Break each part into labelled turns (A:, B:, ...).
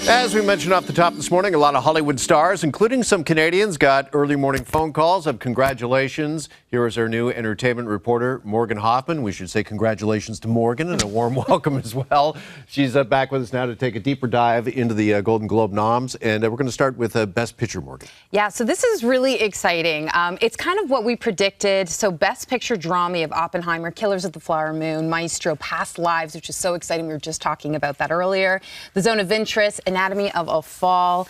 A: As we mentioned off the top this morning, a lot of Hollywood stars, including some Canadians, got early morning phone calls of congratulations. Here is our new entertainment reporter, Morgan Hoffman. We should say congratulations to Morgan and a warm welcome as well. She's back with us now to take a deeper dive into the Golden Globe noms. And we're going to start with Best Picture, Morgan.
B: Yeah, so this is really exciting. It's kind of what we predicted. So Best Picture drama of Oppenheimer, Killers of the Flower Moon, Maestro, Past Lives, which is so exciting. We were just talking about that earlier. The Zone of Interest, Anatomy of a Fall.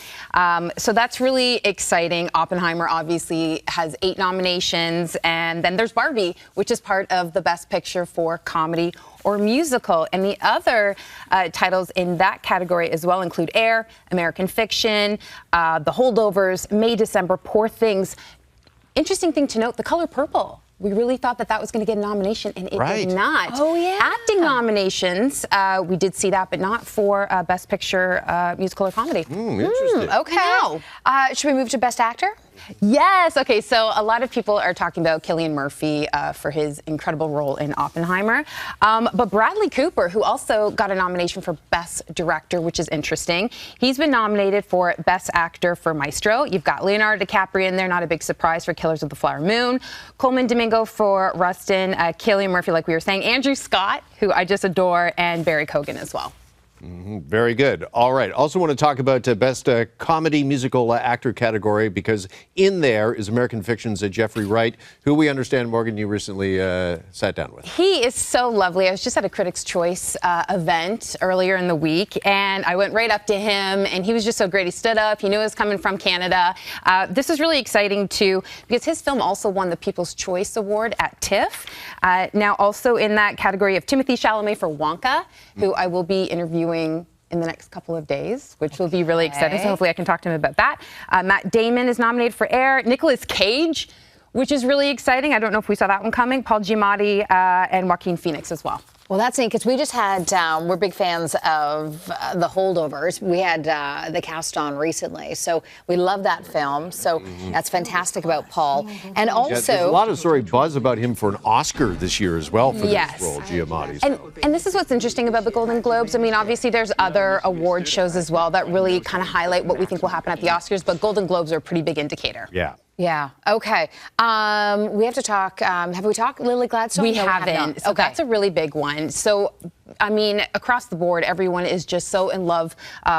B: So that's really exciting. Oppenheimer obviously has 8 nominations. And then there's Barbie, which is part of the Best Picture for comedy or musical. And the other titles in that category as well include Air, American Fiction, The Holdovers, May, December, Poor Things. Interesting thing to note, The Color Purple. We really thought that was going to get a nomination, and it did not.
C: Oh, yeah.
B: Acting nominations, we did see that, but not for Best Picture musical or comedy.
A: Interesting.
C: Okay. Should we move to Best Actor?
B: Yes. Okay. So a lot of people are talking about Cillian Murphy for his incredible role in Oppenheimer. But Bradley Cooper, who also got a nomination for Best Director, which is interesting. He's been nominated for Best Actor for Maestro. You've got Leonardo DiCaprio in there, not a big surprise, for Killers of the Flower Moon. Colman Domingo for Rustin. Cillian Murphy, like we were saying. Andrew Scott, who I just adore, and Barry Keoghan as well.
A: Very good. All right. Also want to talk about Best Comedy Musical Actor category, because in there is American Fiction's Jeffrey Wright, who we understand, Morgan, you recently sat down with.
B: He is so lovely. I was just at a Critics' Choice event earlier in the week, and I went right up to him, and he was just so great. He stood up. He knew I was coming from Canada. This is really exciting, too, because his film also won the People's Choice Award at TIFF. Now, also in that category of Timothée Chalamet for Wonka, who I will be interviewing in the next couple of days, which will be really exciting. So hopefully I can talk to him about that. Matt Damon is nominated for Air. Nicolas Cage, which is really exciting. I don't know if we saw that one coming. Paul Giamatti and Joaquin Phoenix as well.
C: Well, that's neat, because we just had, we're big fans of The Holdovers. We had the cast on recently, so we love that film. So that's fantastic about Paul. And also,
A: there's a lot of buzz about him for an Oscar this year as well for this role, Giamatti.
B: And this is what's interesting about the Golden Globes. I mean, obviously there's other award shows as well that really kind of highlight what we think will happen at the Oscars, but Golden Globes are a pretty big indicator.
A: Yeah.
C: Yeah. Okay. We have to talk. Have we talked Lily Gladstone?
B: We
C: No,
B: haven't. So that's a really big one. So, I mean, across the board, everyone is just so in love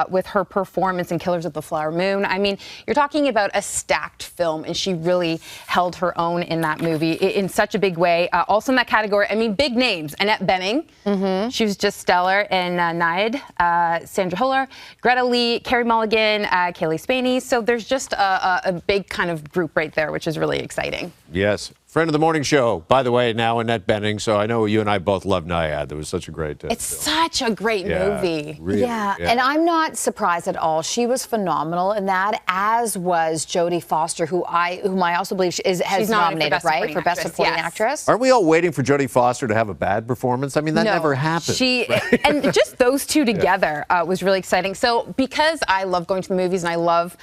B: with her performance in Killers of the Flower Moon. I mean, you're talking about a stacked film, and she really held her own in that movie in such a big way. Also in that category, I mean, big names. Annette Bening. She was just stellar. And Naid, Sandra Huller, Greta Lee, Carey Mulligan, Kaylee Spaney. So there's just a big kind of group right there, which is really exciting.
A: Yes. Friend of the morning show, by the way, now Annette Bening. So I know you and I both love Naid. That was such a great
B: It's
A: film.
B: such a great movie.
A: Really,
C: yeah, and I'm not surprised at all. She was phenomenal in that, as was Jodie Foster, whom I also believe has nominated, right, for Best Supporting Actress.
A: Aren't we all waiting for Jodie Foster to have a bad performance? I mean, that never happened.
B: And just those two together was really exciting. So because I love going to the movies and I love,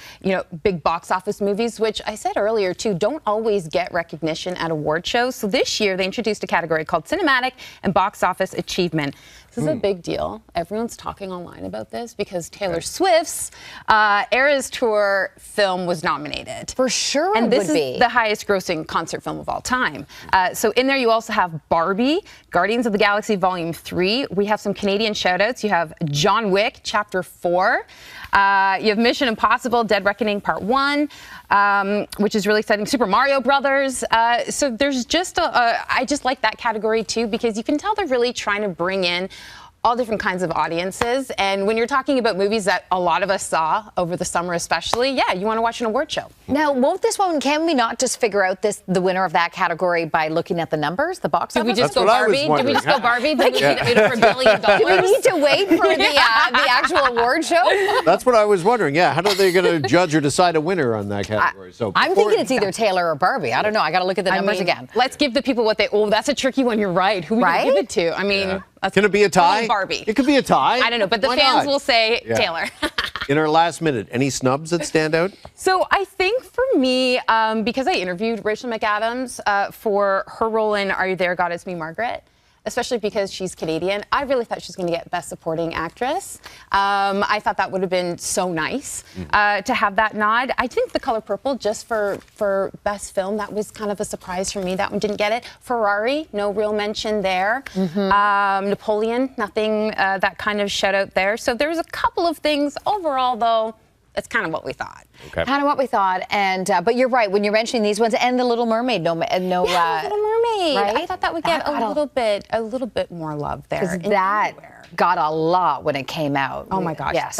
B: big box office movies, which I said earlier too, don't always get recognition at award shows. So this year they introduced a category called Cinematic and Box Office Achievement. This is a big deal. Everyone's talking online about this because Taylor Swift's Eras Tour film was nominated.
C: For sure,
B: and this is the highest grossing concert film of all time. So in there you also have Barbie, Guardians of the Galaxy Volume 3. We have some Canadian shout-outs. You have John Wick, Chapter 4. You have Mission Impossible, Dead Reckoning Part 1, which is really exciting. Super Mario Brothers. So there's just I just like that category too, because you can tell they're really trying to bring in all different kinds of audiences. And when you're talking about movies that a lot of us saw over the summer especially, yeah, you want to watch an award show.
C: Now, can we not just figure out the winner of that category by looking at the numbers, the box office?
B: Did we just go Barbie? Did we just go Barbie? Did we need for $1 billion?
C: Do we need to wait for the actual award show?
A: That's what I was wondering. Yeah, how are they going to judge or decide a winner on that category? So
C: I'm thinking it's either Taylor or Barbie. I don't know. I got to look at the numbers again.
B: Let's give the people what they. Oh, that's a tricky one. You're right. Who are we going to give it to? I mean.
A: Can it be a tie?
B: Barbie.
A: It could be a tie.
B: I don't know, but the fans will say Taylor.
A: In our last minute, any snubs that stand out?
B: So I think for me, because I interviewed Rachel McAdams for her role in Are You There, God? It's Me, Margaret. especially because she's Canadian. I really thought she was going to get Best Supporting Actress. I thought that would have been so nice to have that nod. I think The Color Purple, just for Best Film, that was kind of a surprise for me. That one didn't get it. Ferrari, no real mention there. Napoleon, nothing that kind of shout out there. So there's a couple of things. Overall, though, it's kind of what we thought.
C: Okay. Kind of what we thought, and but you're right when you're mentioning these ones and The Little Mermaid.
B: Little Mermaid.
C: Right?
B: I thought that would get a little bit more love there.
C: Because that got a lot when it came out.
B: Oh my gosh.
C: Yes.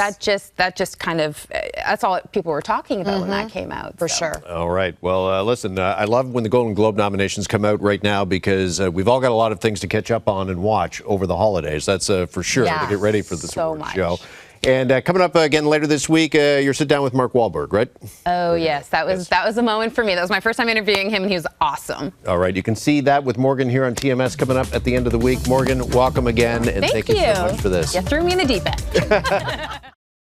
B: That just kind of that's all people were talking about when that came out.
C: For sure.
A: All right. Well, listen, I love when the Golden Globe nominations come out right now because we've all got a lot of things to catch up on and watch over the holidays. That's for sure to get ready for this award show. And coming up again later this week, your sit down with Mark Wahlberg, right?
B: Oh yes, that was a moment for me. That was my first time interviewing him, and he was awesome.
A: All right, you can see that with Morgan here on TMS coming up at the end of the week. Morgan, welcome again, and thank you so much for this.
B: You threw me in the deep end.